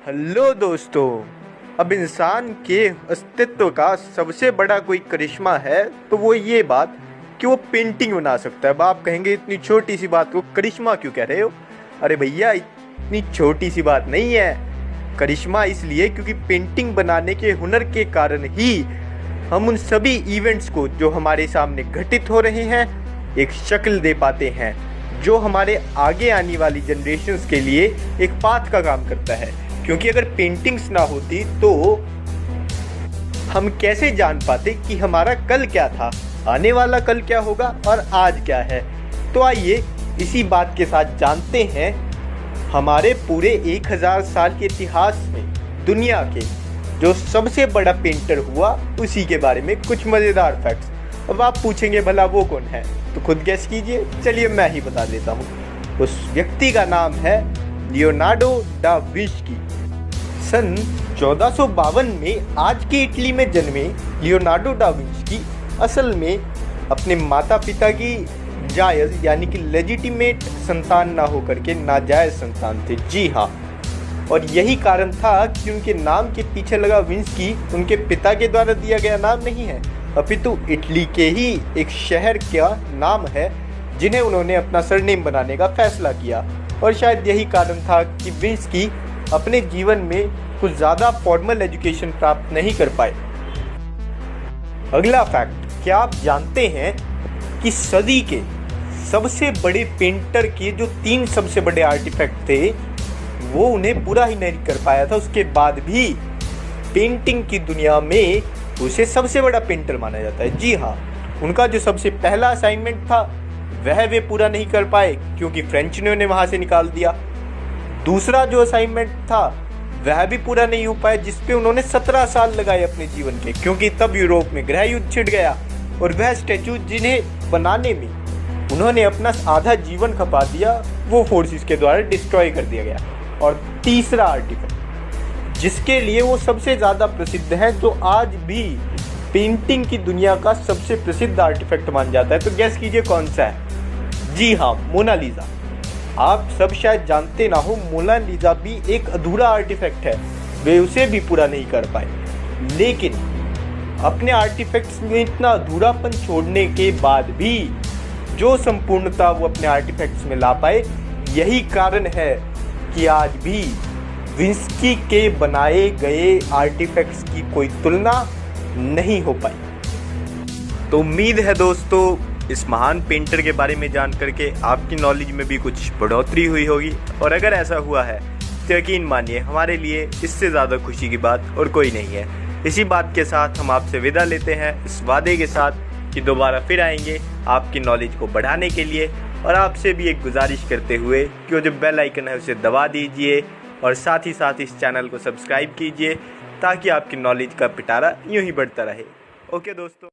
Hello दोस्तों। अब इंसान के अस्तित्व का सबसे बड़ा कोई करिश्मा है तो वो ये बात कि वो पेंटिंग बना सकता है। अब आप कहेंगे इतनी छोटी सी बात को करिश्मा क्यों कह रहे हो? अरे भैया, इतनी छोटी सी बात नहीं है। करिश्मा इसलिए क्योंकि पेंटिंग बनाने के हुनर के कारण ही हम उन सभी इवेंट्स को जो हमारे सामने घटित हो रहे हैं एक शक्ल दे पाते हैं, जो हमारे आगे आने वाली जनरेशन्स के लिए एक पाथ का काम करता है। क्योंकि अगर पेंटिंग्स ना होती तो हम कैसे जान पाते कि हमारा कल क्या था, आने वाला कल क्या होगा और आज क्या है। तो आइए इसी बात के साथ जानते हैं हमारे पूरे 1000 साल के इतिहास में दुनिया के जो सबसे बड़ा पेंटर हुआ उसी के बारे में कुछ मज़ेदार फैक्ट्स। अब आप पूछेंगे भला वो कौन है, तो खुद गेस कीजिए। चलिए मैं ही बता देता हूँ। उस व्यक्ति का नाम है लियोनार्डो डा विंची। सन 1452 में आज के इटली में जन्मे लियोनार्डो डा विंची असल में अपने माता पिता की जायज़ यानी कि लेजिटिमेट संतान ना होकर के नाजायज़ संतान थे। जी हाँ, और यही कारण था कि उनके नाम के पीछे लगा विंची उनके पिता के द्वारा दिया गया नाम नहीं है, अपितु इटली के ही एक शहर का नाम है जिन्हें उन्होंने अपना सरनेम बनाने का फैसला किया। और शायद यही कारण था कि विंची अपने जीवन में कुछ ज़्यादा फॉर्मल एजुकेशन प्राप्त नहीं कर पाए। अगला फैक्ट, क्या आप जानते हैं कि सदी के सबसे बड़े पेंटर के जो 3 सबसे बड़े आर्टिफैक्ट थे वो उन्हें पूरा ही नहीं कर पाया था। उसके बाद भी पेंटिंग की दुनिया में उसे सबसे बड़ा पेंटर माना जाता है। जी हाँ, उनका जो सबसे पहला असाइनमेंट था वह वे पूरा नहीं कर पाए क्योंकि फ्रेंच ने उन्हें वहाँ से निकाल दिया। दूसरा जो असाइनमेंट था वह भी पूरा नहीं हो पाया, जिस पे उन्होंने 17 साल लगाए अपने जीवन के, क्योंकि तब यूरोप में गृह युद्ध छिड़ गया और वह स्टैचू जिन्हें बनाने में उन्होंने अपना आधा जीवन खपा दिया वो फोर्सेस के द्वारा डिस्ट्रॉय कर दिया गया। और तीसरा आर्टिफैक्ट जिसके लिए वो सबसे ज़्यादा प्रसिद्ध है, जो आज भी पेंटिंग की दुनिया का सबसे प्रसिद्ध आर्टिफैक्ट मान जाता है, तो गेस कीजिए कौन सा है? जी हाँ, मोनालिसा। आप सब शायद जानते ना हो, मोनालिसा भी एक अधूरा आर्टिफैक्ट है, वे उसे भी पूरा नहीं कर पाए। लेकिन अपने आर्टिफैक्ट्स में इतना अधूरापन छोड़ने के बाद भी जो संपूर्णता वो अपने आर्टिफैक्ट्स में ला पाए, यही कारण है कि आज भी विंची के बनाए गए आर्टिफैक्ट्स की कोई तुलना नहीं हो पाई। तो उम्मीद है दोस्तों इस महान पेंटर के बारे में जान करके आपकी नॉलेज में भी कुछ बढ़ोतरी हुई होगी, और अगर ऐसा हुआ है तो यकीन मानिए हमारे लिए इससे ज़्यादा खुशी की बात और कोई नहीं है। इसी बात के साथ हम आपसे विदा लेते हैं, इस वादे के साथ कि दोबारा फिर आएंगे आपकी नॉलेज को बढ़ाने के लिए। और आपसे भी एक गुजारिश करते हुए कि वो जो बेल आइकन है उसे दबा दीजिए और साथ ही साथ इस चैनल को सब्सक्राइब कीजिए ताकि आपकी नॉलेज का पिटारा यूँ ही बढ़ता रहे। ओके दोस्तों।